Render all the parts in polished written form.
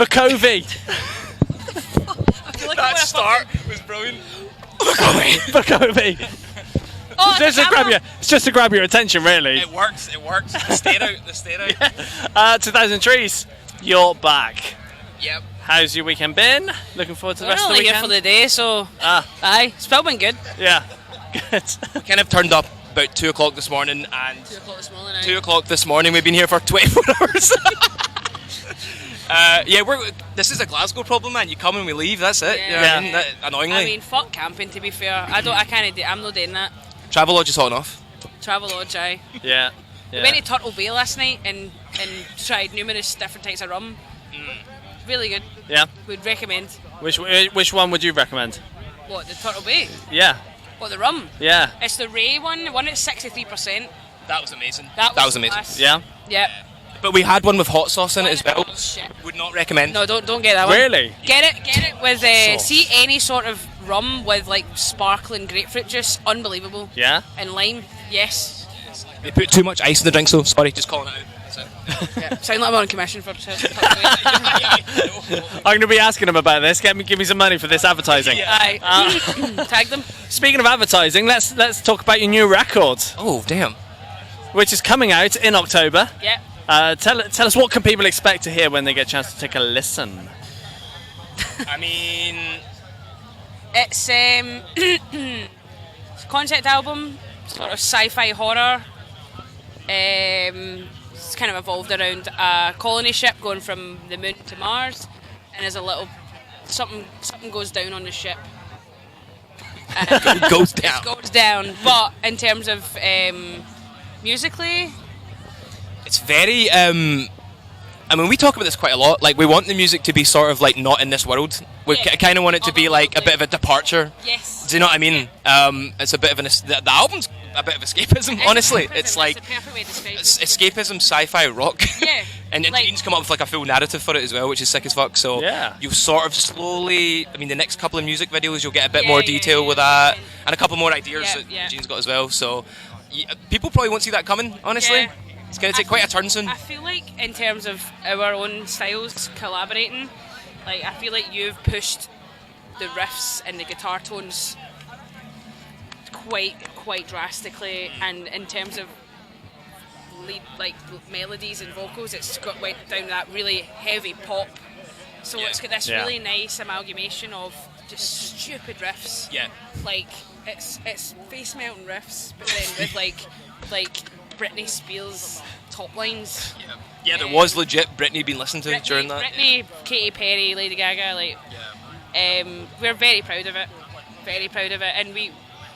Vukovi. That start was brilliant. Vukovi. Oh, It's just to grab your attention, really. It works. The stare out. 2000 Trees, you're back. Yep. How's your weekend been? Looking forward to the We're rest of the only weekend? here for the day, so aye, it's still been good. Yeah. Good. We kind of turned up about 2 o'clock this morning, and 2 o'clock this morning. Aye. 2 o'clock this morning. We've been here for 24 hours. This is a Glasgow problem, man. You come and we leave. That's it. You know what I mean? Annoyingly. I mean, fuck camping. To be fair, I'm not doing that. Travelodge is hot enough. Travelodge, aye. Yeah. We went to Turtle Bay last night and tried numerous different types of rum. Really good. Yeah. Would recommend. Which one would you recommend? What, the Turtle Bay? Yeah. What, the rum? Yeah. It's the Ray one. The one at 63%. That was amazing. That was amazing. class. Yeah. Yep. But we had one with hot sauce in it as well. Oh, shit. Would not recommend. No, don't get that one. Really? Get it with Sauce. see any sort of rum with like sparkling grapefruit juice, unbelievable. Yeah. And lime, yes. They put too much ice in the drink, so sorry, just calling it out. That's it. Yeah. Sound like I'm on commission for I'm going to be asking them about this. Give me some money for this advertising. Aye. Tag them. Speaking of advertising, let's talk about your new record, Oh, damn. which is coming out in October. Yeah. Tell us, what can people expect to hear when they get a chance to take a listen? I mean, It's it's a concept album, sort of sci-fi horror. It's kind of evolved around a colony ship going from the moon to Mars, and there's a little something goes down on the ship. it goes down. It goes down, but in terms of musically, It's very, I mean, we talk about this quite a lot. Like, we want the music to be sort of like not in this world. We Yeah. kind of want it to be like a bit of a departure. yes. Do you know what I mean? It's a bit of the album's a bit of escapism, honestly. It's like, That's the perfect way to describe it's it. escapism, sci-fi rock. Yeah. and like- Gene's come up with like a full narrative for it as well, which is sick as fuck. So Yeah. you sort of slowly, I mean, the next couple of music videos, you'll get a bit Yeah, more yeah, detail yeah. with that, and a couple more ideas Yeah, that yeah. Gene's got as well. So people probably won't see that coming, honestly. Yeah. It's going to take quite a turn soon. I feel like in terms of our own styles collaborating, like I feel like you've pushed the riffs and the guitar tones quite drastically, and in terms of lead like melodies and vocals, it's went down that really heavy pop. So Yeah. it's got this Yeah. really nice amalgamation of just stupid riffs. Yeah. Like it's face melting riffs, but then with like Britney Spears top lines. Yeah, there was legit Britney being listened to during that. Britney, Katy Perry, Lady Gaga, like we're very proud of it, and we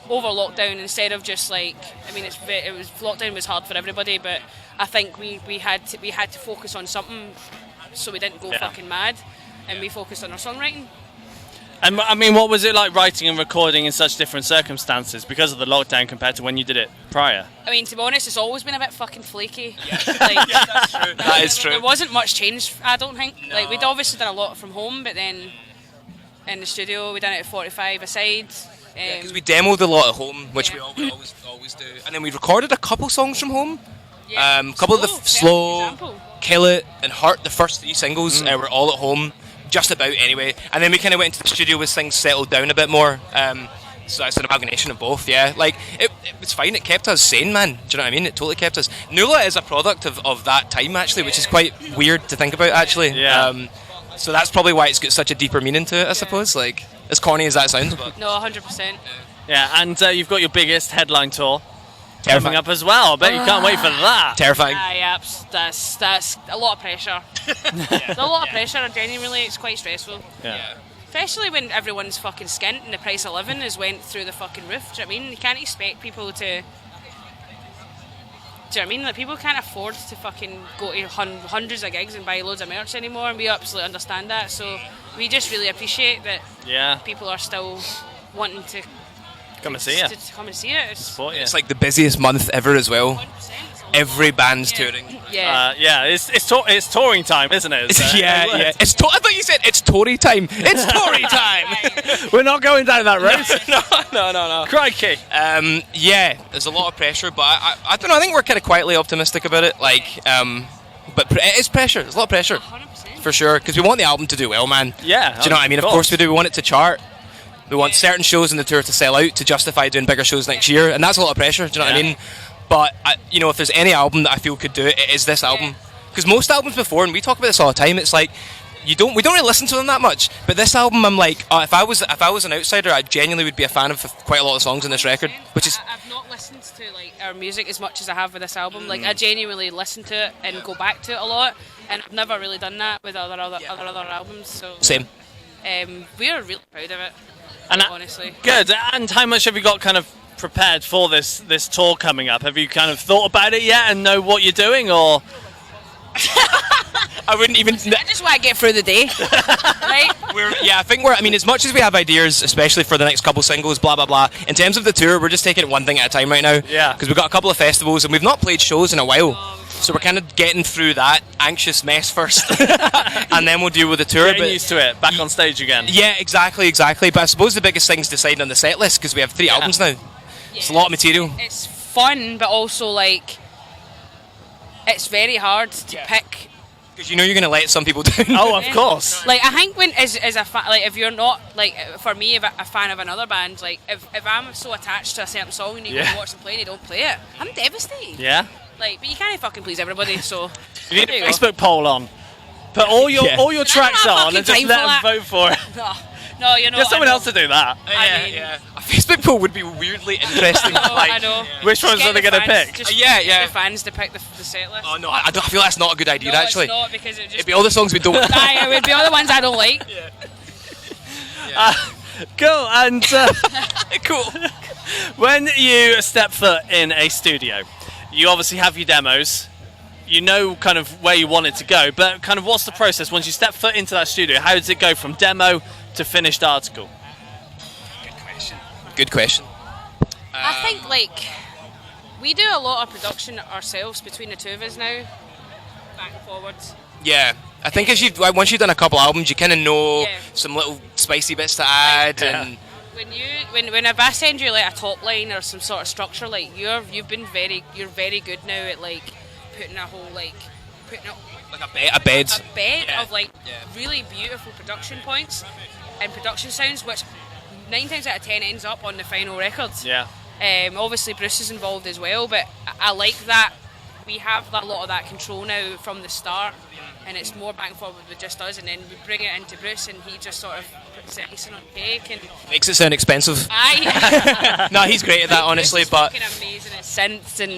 over lockdown, instead of just like, I mean, lockdown was hard for everybody, but I think we had to focus on something, so we didn't go fucking mad, and we focused on our songwriting. And I mean, what was it like writing and recording in such different circumstances because of the lockdown compared to when you did it prior? I mean, to be honest, it's always been a bit fucking flaky. That's true. That is true. There wasn't much change, I don't think. Like, we'd obviously done a lot from home, but then in the studio, we done it at 45 aside. Because we demoed a lot at home, which we always do, and then we recorded a couple songs from home. A couple of the Slow, Kill It, and Hurt, the first 3 singles, were all at home, just about anyway. And then we kind of went into the studio as things settled down a bit more. So that's an amalgamation of both, yeah. Like, it was fine, it kept us sane, man. Do you know what I mean? It totally kept us. Nula is a product of that time, actually, which is quite weird to think about, actually. Yeah. So that's probably why it's got such a deeper meaning to it, I suppose. Like, as corny as that sounds, but No, 100%. Yeah, and you've got your biggest headline tour Terrifying. coming up as well. I bet you can't wait for that. terrifying. Aye, that's a lot of pressure. It's a lot of pressure, genuinely, it's quite stressful. Yeah. Especially when everyone's fucking skint and the price of living has went through the fucking roof. Do you know what I mean? You can't expect people to... Do you know what I mean? Like, people can't afford to fucking go to hundreds of gigs and buy loads of merch anymore, and we absolutely understand that. So we just really appreciate that Yeah. people are still wanting to Come and see you. to come and see it. It's Support you. It's like the busiest month ever as well. 100%. Every band's touring. Yeah. Yeah, it's touring time, isn't it? Yeah. I thought you said it's Tory time. It's Tory time. We're not going down that road. No. Crikey. Yeah, there's a lot of pressure, but I don't know. I think we're kind of quietly optimistic about it. Like, but it is pressure. There's a lot of pressure. 100%. for sure, because we want the album to do well, man. Yeah, Do you know what I mean? Of course we do. We want it to chart. We want certain shows in the tour to sell out to justify doing bigger shows next year, and that's a lot of pressure. Do you know what I mean? But you know, if there's any album that I feel could do it, it is this album. Because most albums before, and we talk about this all the time, it's like we don't really listen to them that much. But this album, I'm like, if I was an outsider, I genuinely would be a fan of quite a lot of songs on this record. Which is I've not listened to like our music as much as I have with this album. Like I genuinely listen to it and go back to it a lot, and I've never really done that with other albums. So same. We are really proud of it. And honestly, good. And how much have you got kind of prepared for this tour coming up? Have you kind of thought about it yet and know what you're doing, or? I wouldn't even. I just want to get through the day. Right? I think we're. I mean, as much as we have ideas, especially for the next couple singles, blah blah blah. In terms of the tour, we're just taking it one thing at a time right now. Yeah. Because we've got a couple of festivals and we've not played shows in a while, so we're kind of getting through that anxious mess first, and then we'll deal with the tour. Getting used to it, back on stage again. Yeah, exactly. But I suppose the biggest thing's deciding on the set list because we have 3 albums now. It's a lot of material. It's fun, but also like it's very hard to pick. Because you know you're going to let some people down. Oh, of course. Like I think when as a fan, like if you're not like for me, if a fan of another band, like if I'm so attached to a certain song and you go watch them play and they don't play it, I'm devastated. Yeah. Like, but you can't fucking please everybody, so You need there a you go. Facebook poll on. Put all your tracks have on and fucking just let time them for vote for it. No, you know. Get someone else to do that. I mean, A Facebook poll would be weirdly interesting. I know. Which ones Get are they the going to fans- pick? just Yeah. get the fans to pick the set list. Oh no, I feel that's not a good idea No, actually. it's not because it just. It'd be all the songs we don't. Aye, it would be all the ones I don't like. Cool. And Cool. when you step foot in a studio, you obviously have your demos. You know kind of where you want it to go, but kind of what's the process once you step foot into that studio? How does it go from demo to finished article? Good question. I think like we do a lot of production ourselves between the two of us now, back and forwards. Yeah, I think once you've done a couple albums, you kind of know Yeah. some little spicy bits to add, and When if I send you like a top line or some sort of structure, like you're very good now at like putting a bed. of like really beautiful production points and production sounds, which 9 times out of 10 ends up on the final records. Yeah. Obviously Bruce is involved as well, but I like that we have a lot of that control now from the start, and it's more back and forward with just us, and then we bring it into Bruce and he just sort of puts the icing on the cake and Makes it sound expensive. aye. No, he's great at that, honestly. He's But fucking amazing at synths, and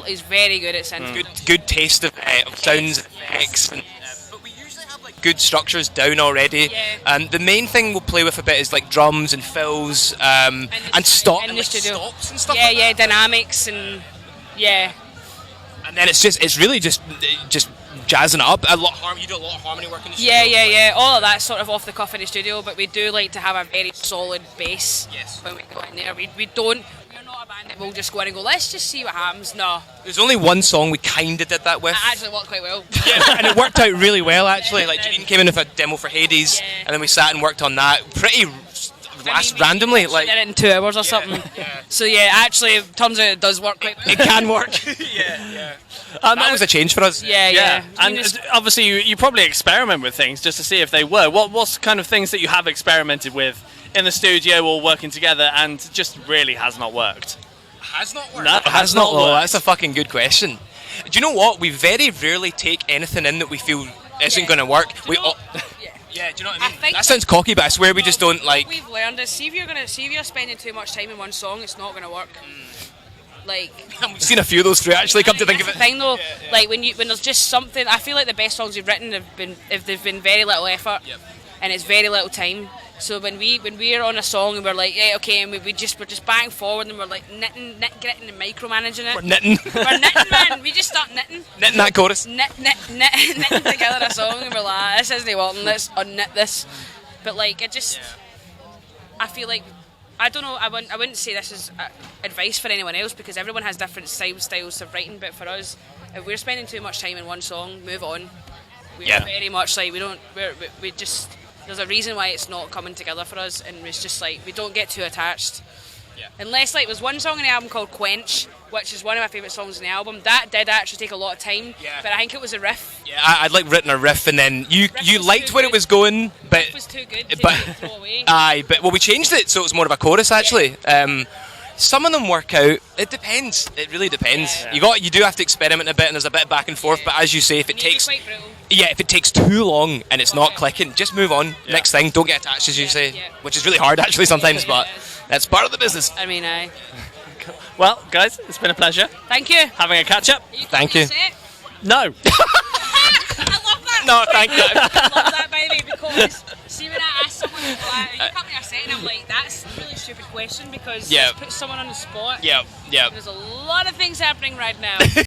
he's very good at synths. good taste of sounds, effects, and but we usually have like good structures down already. Yeah. The main thing we'll play with a bit is like drums and fills, and stop in and the like studio. stops and stuff. Yeah, like yeah, that. dynamics and yeah. And then it's really just jazzing it up. You do a lot of harmony work in the studio. Yeah. All of that's sort of off the cuff in the studio, but we do like to have a very solid bass when we go in there. We're not a band that will just go in and go, let's just see what happens. No, There's only one song we kind of did that with. it actually worked quite well. Yeah, and it worked out really well actually. Like Janine came in with a demo for Hades, and then we sat and worked on that pretty randomly. We Like did it in 2 hours or something. So yeah, actually, it turns out it does work quite well. it can work. That was a change for us. Yeah. And obviously you probably experiment with things just to see if they work. What's kind of things that you have experimented with in the studio or working together and just really has not worked? Has not worked. No, It has not. Oh, that's a fucking good question. Do you know what? We very rarely take anything in that we feel isn't going to work. Yeah, do you know what I mean? That sounds cocky, but I swear we just don't like. What we've learned is, see if you're spending too much time in one song, it's not going to work. Like, We've seen a few of those through actually. Come to think of that's it. the thing though, like when there's just something, I feel like the best songs we've written if they've been very little effort, and it's very little time. So when we're on a song and we're like, yeah, okay, and we're just back and forward and we're like knitting and micromanaging it. We're knitting. We're knitting, man. We just start knitting. Knitting that chorus. Knitting together a song and we're like, this isn't working. Let's unknit this. But like, it just, I feel like, I don't know. I wouldn't say this is advice for anyone else because everyone has different styles of writing. But for us, if we're spending too much time in one song, move on. We're very much like we just. There's a reason why it's not coming together for us, and it's just like we don't get too attached. Unless like there's one song on the album called Quench, which is one of my favourite songs on the album. That did actually take a lot of time, but I think it was a riff. Yeah, I'd like written a riff, and then you liked where it was going, but It was too good to throw away. Aye, but well, we changed it so it was more of a chorus actually. Some of them work out. It depends. It really depends. Yeah. You do have to experiment a bit, and there's a bit of back and forth. But as you say, if it takes Quite brutal. if it takes too long and it's not clicking, just move on. Yeah. Next thing, don't get attached, as you say, which is really hard actually sometimes, but that's part of the business. I mean, aye. Well, guys, it's been a pleasure Thank you. having a catch up. Thank you. No. I love that. No, thank you. I love that, by the way, because see when I ask someone, like, you cut me a set, and I'm like, that's a really stupid question because Yeah. it puts someone on the spot. Yeah. There's a lot of things happening right now.